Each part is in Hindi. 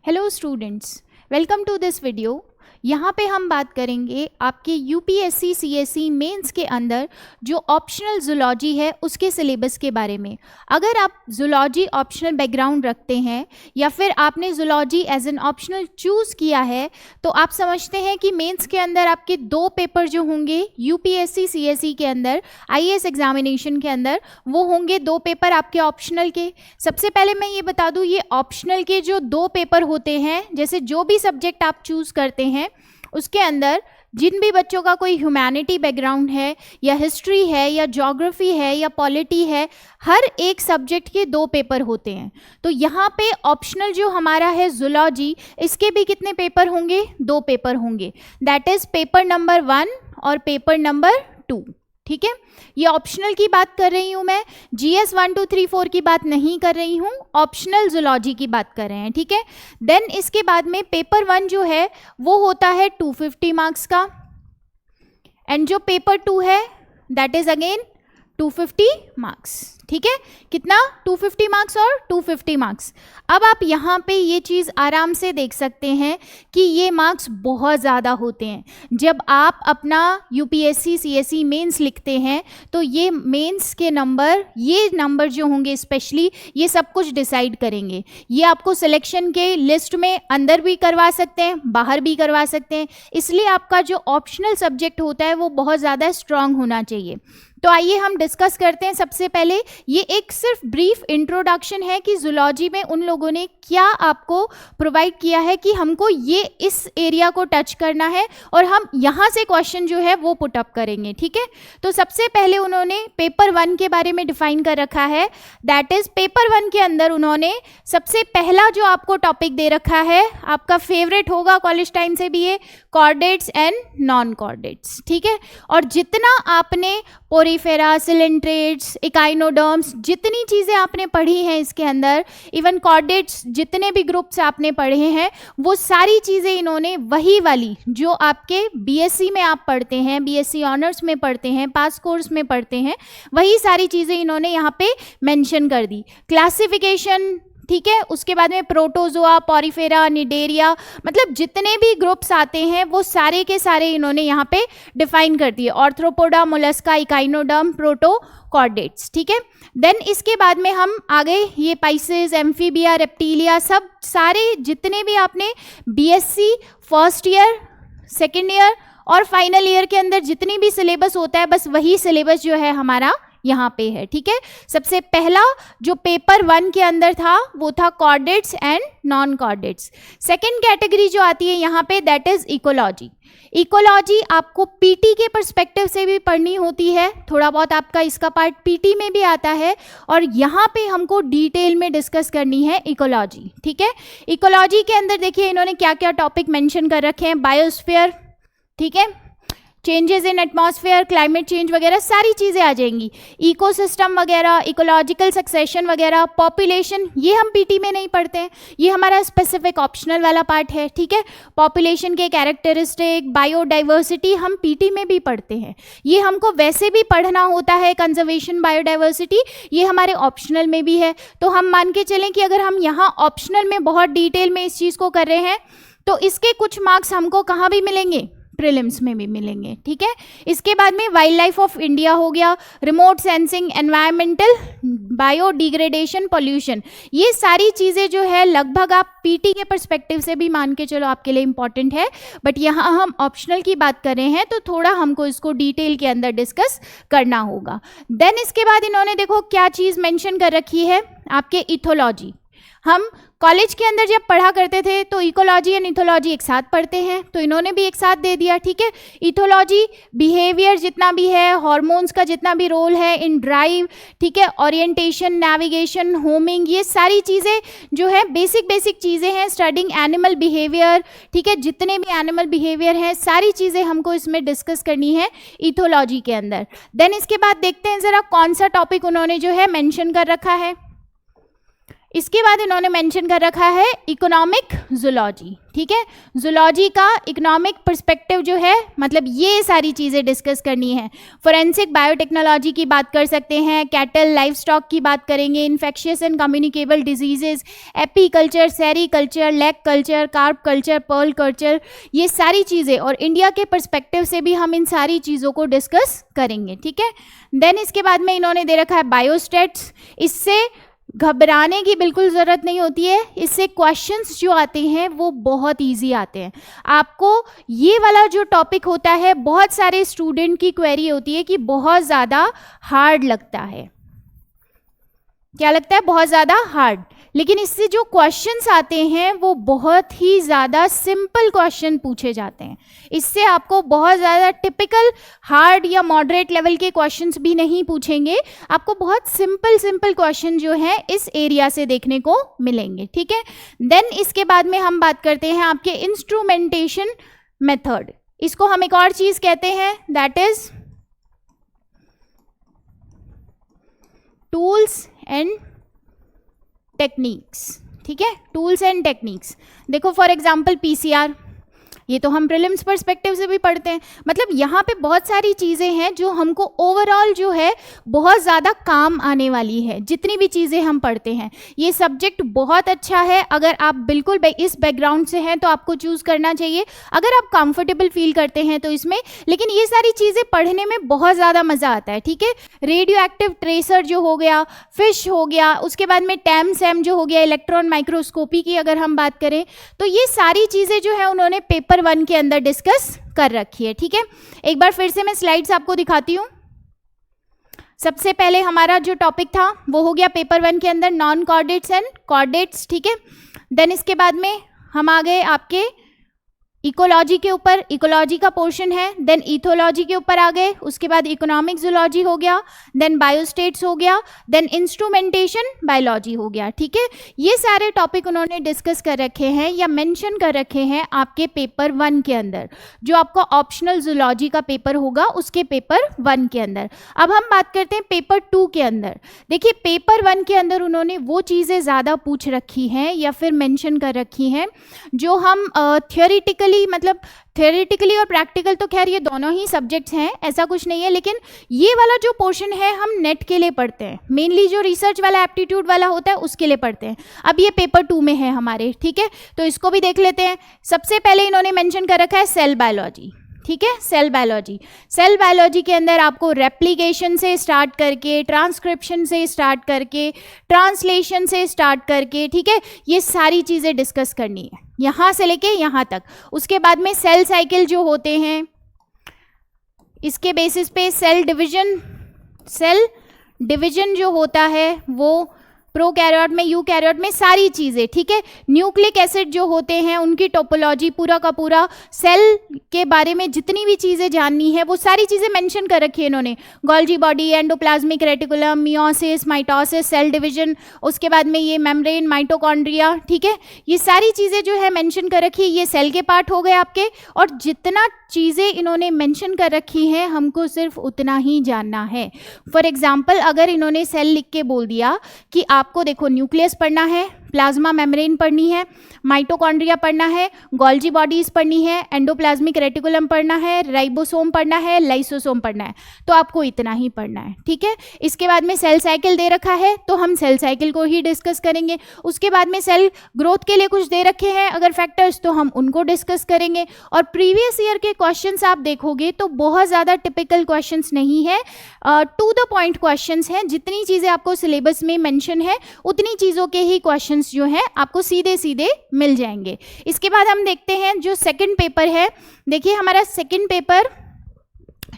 Hello students, welcome to this video. यहाँ पे हम बात करेंगे आपके यूपीएससी सीएसई मेंस के अंदर जो ऑप्शनल जूलॉजी है उसके सिलेबस के बारे में। अगर आप जूलॉजी ऑप्शनल बैकग्राउंड रखते हैं या फिर आपने zoology as an optional choose किया है तो आप समझते हैं कि मेंस के अंदर आपके दो पेपर जो होंगे यूपीएससी सीएसई के अंदर आईएएस एग्जामिनेशन के अंदर, वो होंगे दो पेपर आपके ऑप्शनल के। सबसे पहले मैं ये बता दूँ, ये ऑप्शनल के जो दो पेपर होते हैं, जैसे जो भी सब्जेक्ट आप चूज़ करते हैं उसके अंदर जिन भी बच्चों का कोई ह्यूमैनिटी बैकग्राउंड है या हिस्ट्री है या ज्योग्राफी है या पॉलिटी है, हर एक सब्जेक्ट के दो पेपर होते हैं। तो यहाँ पे ऑप्शनल जो हमारा है जूलॉजी, इसके भी कितने पेपर होंगे? दो पेपर होंगे। दैट इज पेपर नंबर 1 और पेपर नंबर 2। ठीक है, ये ऑप्शनल की बात कर रही हूँ मैं, जीएस 1 2 3 4 की बात नहीं कर रही हूँ, ऑप्शनल जूलॉजी की बात कर रहे हैं। ठीक है, देन इसके बाद में पेपर 1 जो है वो होता है 250 मार्क्स का, एंड जो पेपर 2 है दैट इज अगेन 250 मार्क्स। ठीक है, कितना? 250 मार्क्स और 250 मार्क्स। अब आप यहाँ पे ये चीज़ आराम से देख सकते हैं कि ये मार्क्स बहुत ज़्यादा होते हैं। जब आप अपना यूपीएससी सीएसई मेंस लिखते हैं तो ये मेंस के नंबर, ये नंबर जो होंगे स्पेशली, ये सब कुछ डिसाइड करेंगे। ये आपको सिलेक्शन के लिस्ट में अंदर भी करवा सकते हैं, बाहर भी करवा सकते हैं। इसलिए आपका जो ऑप्शनल सब्जेक्ट होता है वो बहुत ज़्यादा स्ट्रांग होना चाहिए। तो आइए हम डिस्कस करते हैं। सबसे पहले ये एक सिर्फ ब्रीफ इंट्रोडक्शन है कि जूलॉजी में उन लोगों ने क्या आपको प्रोवाइड किया है कि हमको ये इस एरिया को टच करना है और हम यहाँ से क्वेश्चन जो है वो पुट अप करेंगे। ठीक है, तो सबसे पहले उन्होंने पेपर 1 के बारे में डिफाइन कर रखा है। दैट इज पेपर 1 के अंदर उन्होंने सबसे पहला जो आपको टॉपिक दे रखा है, आपका फेवरेट होगा कॉलेज टाइम से भी, ये कॉर्डेट्स एंड नॉन कॉर्डेट्स। ठीक है, और जितना आपने पोरीफेरा, सिलेंट्रेट्स, इकाइनोडर्म्स, जितनी चीज़ें आपने पढ़ी हैं इसके अंदर, इवन कॉर्डेट्स, जितने भी ग्रुप्स आपने पढ़े हैं, वो सारी चीज़ें इन्होंने वही वाली जो आपके बीएससी में आप पढ़ते हैं, बीएससी ऑनर्स में पढ़ते हैं, पास कोर्स में पढ़ते हैं, वही सारी चीज़ें इन्होंने यहाँ पे मेंशन कर दी। क्लासिफिकेशन, ठीक है, उसके बाद में प्रोटोजोआ, पॉरीफेरा, निडेरिया, मतलब जितने भी ग्रुप्स आते हैं वो सारे के सारे इन्होंने यहाँ पे डिफाइन कर दिए। Arthropoda, Mollusca, echinoderm, protochordates. ठीक है, देन इसके बाद में हम आगे ये पाइसेस, एम्फीबिया, रेप्टिलिया, सब सारे जितने भी आपने BSc first year, second year और फाइनल ईयर के अंदर जितनी भी सिलेबस होता है, बस वही सिलेबस जो है हमारा यहाँ पे है। ठीक है, सबसे पहला जो पेपर 1 के अंदर था वो था chordates and non chordates. Second category जो आती है यहाँ पे दैट इज इकोलॉजी। इकोलॉजी आपको पीटी के पर्सपेक्टिव से भी पढ़नी होती है, थोड़ा बहुत आपका इसका पार्ट पीटी में भी आता है, और यहाँ पे हमको डिटेल में डिस्कस करनी है इकोलॉजी। ठीक है, इकोलॉजी के अंदर देखिए इन्होंने क्या क्या टॉपिक मेंशन कर रखे हैं। बायोस्फीयर, ठीक है, changes in atmosphere, climate change वगैरह सारी चीज़ें आ जाएंगी, इकोसिस्टम वगैरह, इकोलॉजिकल सक्सेशन वगैरह, पॉपुलेशन, ये हम पीटी में नहीं पढ़ते हैं, ये हमारा स्पेसिफिक ऑप्शनल वाला पार्ट है। ठीक है, पॉपुलेशन के कैरेक्टरिस्टिक, बायोडाइवर्सिटी हम पीटी में भी पढ़ते हैं, ये हमको वैसे भी पढ़ना होता है। कंजर्वेशन, बायोडाइवर्सिटी, ये हमारे ऑप्शनल में भी है। तो हम मान के चलें कि अगर हम यहाँ ऑप्शनल में बहुत डिटेल में इस चीज़ को कर रहे हैं तो इसके कुछ मार्क्स हमको कहाँ भी मिलेंगे? प्रीलिम्स में भी मिलेंगे। ठीक है, इसके बाद में वाइल्ड लाइफ ऑफ इंडिया हो गया, remote sensing, environmental, biodegradation, pollution, ये सारी चीज़ें जो है लगभग आप पीटी के पर्सपेक्टिव से भी मान के चलो आपके लिए इंपॉर्टेंट है, बट यहाँ हम ऑप्शनल की बात कर रहे हैं तो थोड़ा हमको इसको डिटेल के अंदर डिस्कस करना होगा। देन इसके बाद इन्होंने देखो क्या चीज़ मेंशन कर रखी है, आपके इथोलॉजी। हम कॉलेज के अंदर जब पढ़ा करते थे तो इकोलॉजी एंड इथोलॉजी एक साथ पढ़ते हैं, तो इन्होंने भी एक साथ दे दिया। ठीक है, इथोलॉजी बिहेवियर जितना भी है, हार्मोन्स का जितना भी रोल है इन ड्राइव, ठीक है, ओरिएंटेशन, नेविगेशन, होमिंग, ये सारी चीज़ें जो है बेसिक चीज़ें हैं। स्टडिंग एनिमल बिहेवियर, ठीक है, जितने भी एनिमल बिहेवियर हैं सारी चीज़ें हमको इसमें डिस्कस करनी है इथोलॉजी के अंदर। देन इसके बाद देखते हैं ज़रा कौन सा टॉपिक उन्होंने जो है मेंशन कर रखा है। इसके बाद इन्होंने मेंशन कर रखा है इकोनॉमिक जूलॉजी, ठीक है। जूलॉजी का इकोनॉमिक पर्सपेक्टिव जो है, मतलब ये सारी चीज़ें डिस्कस करनी है। फोरेंसिक बायोटेक्नोलॉजी की बात कर सकते हैं, कैटल लाइफ स्टॉक की बात करेंगे, infectious and communicable diseases, apiculture, sericulture, lac culture, carp culture, pearl culture, ये सारी चीज़ें, और इंडिया के पर्सपेक्टिव से भी हम इन सारी चीज़ों को डिस्कस करेंगे, ठीक है। देन इसके बाद में इन्होंने दे रखा है बायोस्टेट्स। इससे घबराने की बिल्कुल ज़रूरत नहीं होती है, इससे क्वेश्चंस जो आते हैं वो बहुत इजी आते हैं। आपको ये वाला जो टॉपिक होता है, बहुत सारे स्टूडेंट की क्वेरी होती है कि बहुत ज़्यादा हार्ड लगता है। क्या लगता है? बहुत ज़्यादा हार्ड। लेकिन इससे जो क्वेश्चंस आते हैं वो बहुत ही ज़्यादा सिंपल क्वेश्चन पूछे जाते हैं। इससे आपको बहुत ज़्यादा टिपिकल हार्ड या मॉडरेट लेवल के क्वेश्चंस भी नहीं पूछेंगे, आपको बहुत सिंपल क्वेश्चन जो है इस एरिया से देखने को मिलेंगे, ठीक है। देन इसके बाद में हम बात करते हैं आपके इंस्ट्रूमेंटेशन मेथड। इसको हम एक और चीज़ कहते हैं, that is tools and techniques, ठीक है। टूल्स एंड टेक्निक्स, देखो फॉर एग्जांपल पीसीआर, ये तो हम प्रीलिम्स पर्सपेक्टिव से भी पढ़ते हैं। मतलब यहाँ पे बहुत सारी चीज़ें हैं जो हमको ओवरऑल जो है बहुत ज़्यादा काम आने वाली है, जितनी भी चीज़ें हम पढ़ते हैं। ये सब्जेक्ट बहुत अच्छा है, अगर आप बिल्कुल इस बैकग्राउंड से हैं तो आपको चूज़ करना चाहिए, अगर आप कंफर्टेबल फील करते हैं तो इसमें। लेकिन ये सारी चीज़ें पढ़ने में बहुत ज़्यादा मज़ा आता है, ठीक है। रेडियो एक्टिव ट्रेसर जो हो गया, फिश हो गया, उसके बाद में टैम सैम जो हो गया, इलेक्ट्रॉन माइक्रोस्कोपी की अगर हम बात करें, तो ये सारी चीज़ें जो है उन्होंने पेपर 1 के अंदर डिस्कस कर रखी है, ठीक है। एक बार फिर से मैं स्लाइड्स आपको दिखाती हूँ। सबसे पहले हमारा जो टॉपिक था वो हो गया पेपर 1 के अंदर नॉन कॉर्डेट्स एंड कॉर्डेट्स, ठीक है। देन इसके बाद में हम आ गए आपके इकोलॉजी के ऊपर, इकोलॉजी का पोर्शन है। देन इथोलॉजी के ऊपर आ गए, उसके बाद इकोनॉमिक जूलॉजी हो गया, देन बायोस्टेट्स हो गया, देन इंस्ट्रूमेंटेशन बायोलॉजी हो गया, ठीक है। ये सारे टॉपिक उन्होंने डिस्कस कर रखे हैं या मेंशन कर रखे हैं आपके पेपर 1 के अंदर, जो आपका ऑप्शनल जूलॉजी का पेपर होगा उसके पेपर 1 के अंदर। अब हम बात करते हैं पेपर 2 के अंदर। देखिए पेपर 1 के अंदर उन्होंने वो चीज़ें ज़्यादा पूछ रखी हैं या फिर मेंशन कर रखी हैं जो हम थियोरिटिकल, मतलब थियोरेटिकली और प्रैक्टिकल तो खैर ये दोनों ही सब्जेक्ट्स हैं, ऐसा कुछ नहीं है। लेकिन ये वाला जो पोर्शन है हम नेट के लिए पढ़ते हैं, मेनली जो रिसर्च वाला एप्टीट्यूड वाला होता है उसके लिए पढ़ते हैं। अब ये पेपर 2 में है हमारे, ठीक है, तो इसको भी देख लेते हैं। सबसे पहले इन्होंने मेंशन कर रखा है सेल बायोलॉजी, ठीक है। सेल बायोलॉजी, सेल बायोलॉजी के अंदर आपको रेप्लिकेशन से स्टार्ट करके, ट्रांसक्रिप्शन से स्टार्ट करके, ट्रांसलेशन से स्टार्ट करके, ठीक है, ये सारी चीज़ें डिस्कस करनी है यहाँ से लेके यहाँ तक। उसके बाद में सेल साइकिल जो होते हैं, इसके बेसिस पे सेल डिवीजन जो होता है वो प्रोकैरियोट में, यूकैरियोट में, सारी चीज़ें, ठीक है। न्यूक्लिक एसिड जो होते हैं उनकी टोपोलॉजी, पूरा का पूरा सेल के बारे में जितनी भी चीज़ें जाननी है वो सारी चीज़ें मेंशन कर रखी है इन्होंने। Golgi body, endoplasmic reticulum, meiosis, mitosis, cell division, उसके बाद में ये मेम्ब्रेन, माइटोकॉन्ड्रिया, ठीक है, ये सारी चीज़ें जो है मेंशन कर रखी है। ये सेल के पार्ट हो गए आपके, और जितना चीज़ें इन्होंने मेंशन कर रखी हैं हमको सिर्फ उतना ही जानना है। फॉर एग्जाम्पल अगर इन्होंने सेल लिख के बोल दिया कि आपको देखो न्यूक्लियस पढ़ना है, प्लाज्मा मेम्ब्रेन पढ़नी है, माइटोकॉन्ड्रिया पढ़ना है, गोल्जी बॉडीज पढ़नी है, एंडोप्लाज्मिक रेटिकुलम पढ़ना है, राइबोसोम पढ़ना है, लाइसोसोम पढ़ना है, तो आपको इतना ही पढ़ना है, ठीक है। इसके बाद में सेल साइकिल दे रखा है तो हम सेल साइकिल को ही डिस्कस करेंगे। उसके बाद में सेल ग्रोथ के लिए कुछ दे रखे हैं अगर फैक्टर्स, तो हम उनको डिस्कस करेंगे। और प्रीवियस ईयर के क्वेश्चंस आप देखोगे तो बहुत ज़्यादा टिपिकल क्वेश्चंस नहीं है, टू द पॉइंट क्वेश्चंस हैं। जितनी चीज़ें आपको सिलेबस में मेंशन है उतनी चीज़ों के ही क्वेश्चंस जो है आपको सीधे सीधे मिल जाएंगे। इसके बाद हम देखते हैं जो सेकंड पेपर है। देखिए हमारा सेकंड पेपर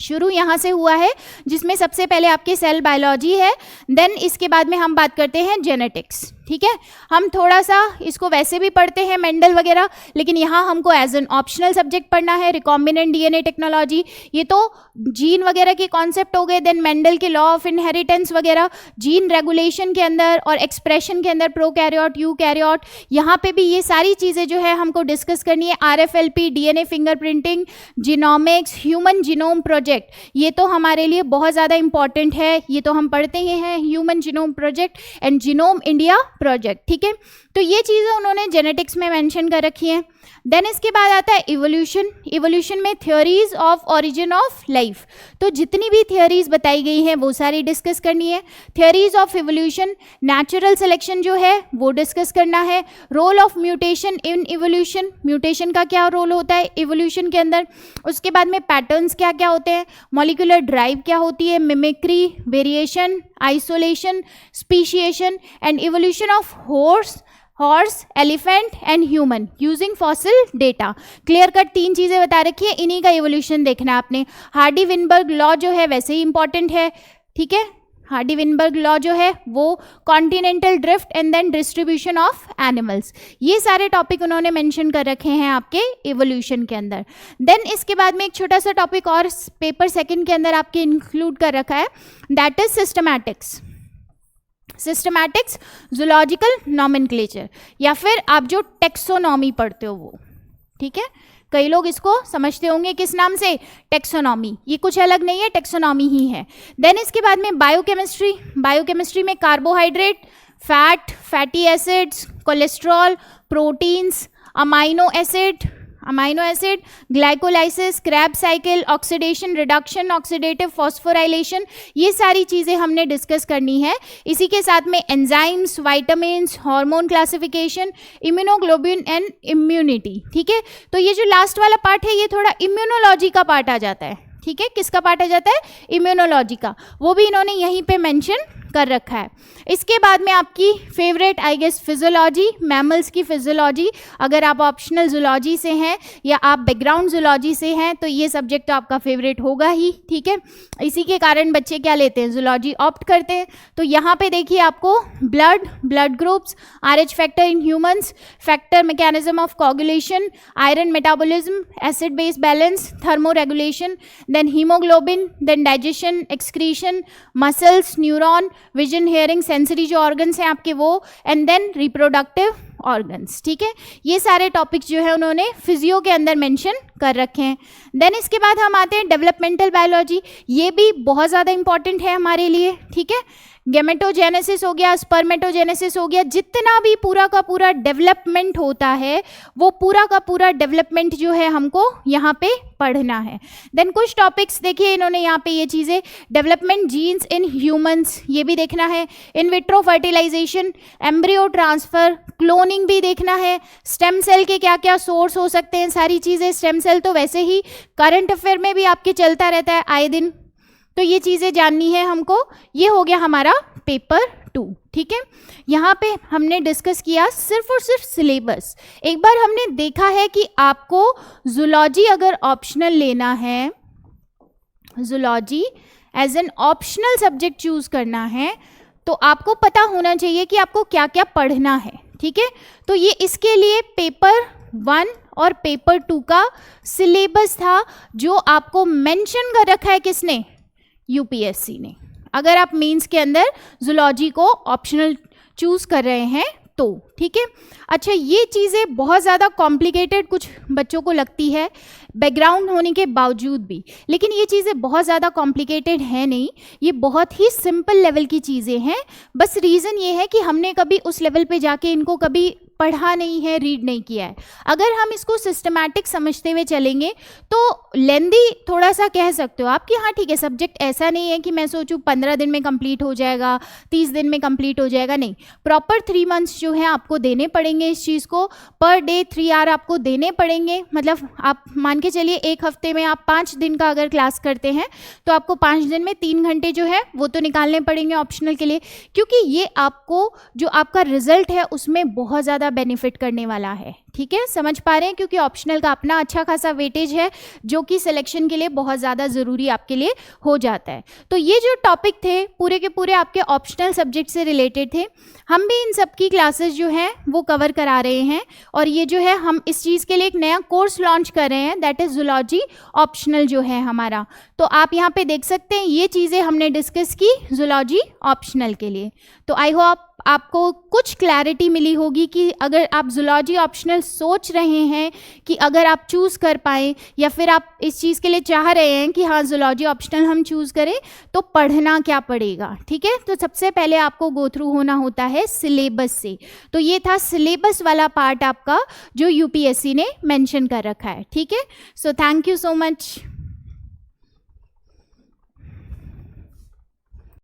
शुरू यहाँ से हुआ है, जिसमें सबसे पहले आपकी सेल बायोलॉजी है, देन इसके बाद में हम बात करते हैं जेनेटिक्स, ठीक है। हम थोड़ा सा इसको वैसे भी पढ़ते हैं मेंडल वगैरह, लेकिन यहाँ हमको एज एन ऑप्शनल सब्जेक्ट पढ़ना है। रिकॉम्बिनेंट डीएनए टेक्नोलॉजी, ये तो जीन वगैरह के कॉन्सेप्ट हो गए। देन मेंडल के लॉ ऑफ इनहेरिटेंस वगैरह, जीन रेगुलेशन के अंदर और एक्सप्रेशन के अंदर, प्रोकैरियोट, यूकैरियोट, यहाँ पे भी ये सारी चीज़ें जो है हमको डिस्कस करनी है। RFLP, DNA fingerprinting, genomics, human genome project, ये तो हमारे लिए बहुत ज़्यादा इंपॉर्टेंट है, ये तो हम पढ़ते ही हैं, human genome project and genome India project, ठीक है। तो ये चीज़ें उन्होंने जेनेटिक्स में मेंशन कर रखी हैं। देन इसके बाद आता है इवोल्यूशन। इवोल्यूशन में theories of origin of life, तो जितनी भी थियोरीज बताई गई हैं वो सारी डिस्कस करनी है। Theories of evolution, natural selection जो है वो डिस्कस करना है। Role of mutation in evolution, mutation का क्या रोल होता है इवोल्यूशन के अंदर। उसके बाद में पैटर्न्स क्या क्या होते हैं, मॉलिक्यूलर ड्राइव क्या होती है, mimicry, variation, isolation, speciation and evolution of horse, elephant and human using fossil data. Clear cut 3 चीज़ें बता रखी है, इन्हीं का इवोल्यूशन देखना है आपने। हार्डी विनबर्ग लॉ जो है वैसे ही इंपॉर्टेंट है, ठीक है। हार्डी विनबर्ग लॉ जो है वो continental drift and then distribution of animals, ये सारे टॉपिक उन्होंने मेंशन कर रखे हैं आपके इवोल्यूशन के अंदर। देन इसके बाद में एक छोटा सा टॉपिक और पेपर सेकंड के अंदर आपके इंक्लूड कर रखा है, that is systematics. Systematics, zoological nomenclature, या फिर आप जो टेक्सोनॉमी पढ़ते हो वो, ठीक है। कई लोग इसको समझते होंगे किस नाम से, टेक्सोनॉमी, ये कुछ अलग नहीं है, टेक्सोनॉमी ही है। देन इसके बाद में बायोकेमिस्ट्री। बायोकेमिस्ट्री में carbohydrate, fat, fatty acids, cholesterol, proteins, amino acid, glycolysis, Krebs cycle, oxidation, reduction, oxidative phosphorylation, ये सारी चीज़ें हमने डिस्कस करनी है। इसी के साथ में enzymes, vitamins, hormone classification, immunoglobulin and immunity, ठीक है। तो ये जो लास्ट वाला पार्ट है ये थोड़ा इम्यूनोलॉजी का पार्ट आ जाता है, ठीक है। किसका पार्ट आ जाता है, इम्यूनोलॉजी का, वो भी इन्होंने यहीं पे मेंशन कर रखा है। इसके बाद में आपकी favourite I guess physiology, mammals की फिजियोलॉजी। अगर आप ऑप्शनल जूलॉजी से हैं या आप बैकग्राउंड जूलॉजी से हैं तो ये सब्जेक्ट तो आपका फेवरेट होगा ही, ठीक है। इसी के कारण बच्चे क्या लेते हैं, जूलॉजी ऑप्ट करते हैं। तो यहाँ पे देखिए आपको blood groups, RH factor in humans, factor mechanism of coagulation, iron metabolism, acid base balance, thermoregulation, then haemoglobin, then digestion, excretion, muscles, neuron, vision, hearing, sensory जो ऑर्गन्स हैं आपके वो, एंड देन रिप्रोडक्टिव ऑर्गन्स, ठीक है। ये सारे टॉपिक्स जो है उन्होंने फिजियो के अंदर मेंशन कर रखे हैं। देन इसके बाद हम आते हैं डेवलपमेंटल बायोलॉजी, ये भी बहुत ज़्यादा इंपॉर्टेंट है हमारे लिए, ठीक है। गेमेटोजेनेसिस हो गया, स्पर्मेटोजेनेसिस हो गया, जितना भी पूरा का पूरा डेवलपमेंट होता है वो पूरा का पूरा डेवलपमेंट जो है हमको यहाँ पे पढ़ना है। देन कुछ टॉपिक्स देखिए इन्होंने यहाँ पे ये चीज़ें, डेवलपमेंट जीन्स इन ह्यूमंस, ये भी देखना है। In vitro fertilization, embryo transfer, cloning भी देखना है। स्टेम सेल के क्या क्या सोर्स हो सकते हैं, सारी चीज़ें। स्टेम सेल तो वैसे ही करंट अफेयर में भी आपके चलता रहता है आए दिन, तो ये चीज़ें जाननी है हमको। ये हो गया हमारा पेपर 2, ठीक है। यहाँ पे हमने डिस्कस किया सिर्फ और सिर्फ सिलेबस। एक बार हमने देखा है कि आपको जूलॉजी अगर ऑप्शनल लेना है, zoology as an optional subject choose करना है, तो आपको पता होना चाहिए कि आपको क्या क्या पढ़ना है, ठीक है। तो ये इसके लिए पेपर 1 और पेपर 2 का सिलेबस था जो आपको मेंशन कर रखा है किसने, यूपीएससी ने। अगर आप मेंस के अंदर जूलॉजी को ऑप्शनल चूज कर रहे हैं तो, ठीक है। अच्छा, ये चीज़ें बहुत ज़्यादा कॉम्प्लिकेटेड कुछ बच्चों को लगती है बैकग्राउंड होने के बावजूद भी, लेकिन ये चीज़ें बहुत ज़्यादा कॉम्प्लिकेटेड है नहीं, ये बहुत ही सिंपल लेवल की चीज़ें हैं। बस रीज़न ये है कि हमने कभी उस लेवल पे जाके इनको कभी पढ़ा नहीं है, रीड नहीं किया है। अगर हम इसको सिस्टमैटिक समझते हुए चलेंगे तो लेंदी थोड़ा सा कह सकते हो आप कि हाँ ठीक है, सब्जेक्ट ऐसा नहीं है कि मैं सोचूं 15 दिन में कंप्लीट हो जाएगा, 30 दिन में कंप्लीट हो जाएगा, नहीं। प्रॉपर 3 मंथ्स जो है आपको देने पड़ेंगे इस चीज़ को, पर डे 3 आवर आपको देने पड़ेंगे। मतलब आप मान के चलिए 1 हफ्ते में आप 5 दिन का अगर क्लास करते हैं तो आपको 5 दिन में 3 घंटे जो है वो तो निकालने पड़ेंगे ऑप्शनल के लिए, क्योंकि ये आपको जो आपका रिजल्ट है उसमें बहुत ज़्यादा बेनिफिट करने वाला है, ठीक है। समझ पा रहे हैं, क्योंकि ऑप्शनल का अपना अच्छा खासा वेटेज है जो कि सिलेक्शन के लिए बहुत ज़्यादा ज़रूरी आपके लिए हो जाता है। तो ये जो टॉपिक थे पूरे के पूरे आपके ऑप्शनल सब्जेक्ट से रिलेटेड थे। हम भी इन सब की क्लासेस जो हैं वो कवर करा रहे हैं, और ये जो है हम इस चीज़ के लिए एक नया कोर्स लॉन्च कर रहे हैं, दैट इज़ जूलॉजी ऑप्शनल जो है हमारा। तो आप यहाँ पे देख सकते हैं ये चीज़ें हमने डिस्कस की जूलॉजी ऑप्शनल के लिए। तो आई होप आपको कुछ क्लैरिटी मिली होगी कि अगर आप जूलॉजी ऑप्शनल सोच रहे हैं कि अगर आप चूज़ कर पाएँ या फिर आप इस चीज़ के लिए चाह रहे हैं कि हाँ जूलॉजी ऑप्शनल हम चूज़ करें तो पढ़ना क्या पड़ेगा, ठीक है। तो सबसे पहले आपको गो थ्रू होना होता है सिलेबस से। तो ये था सिलेबस वाला पार्ट आपका जो यूपीएससी ने मेंशन कर रखा है, ठीक है। So thank you so much.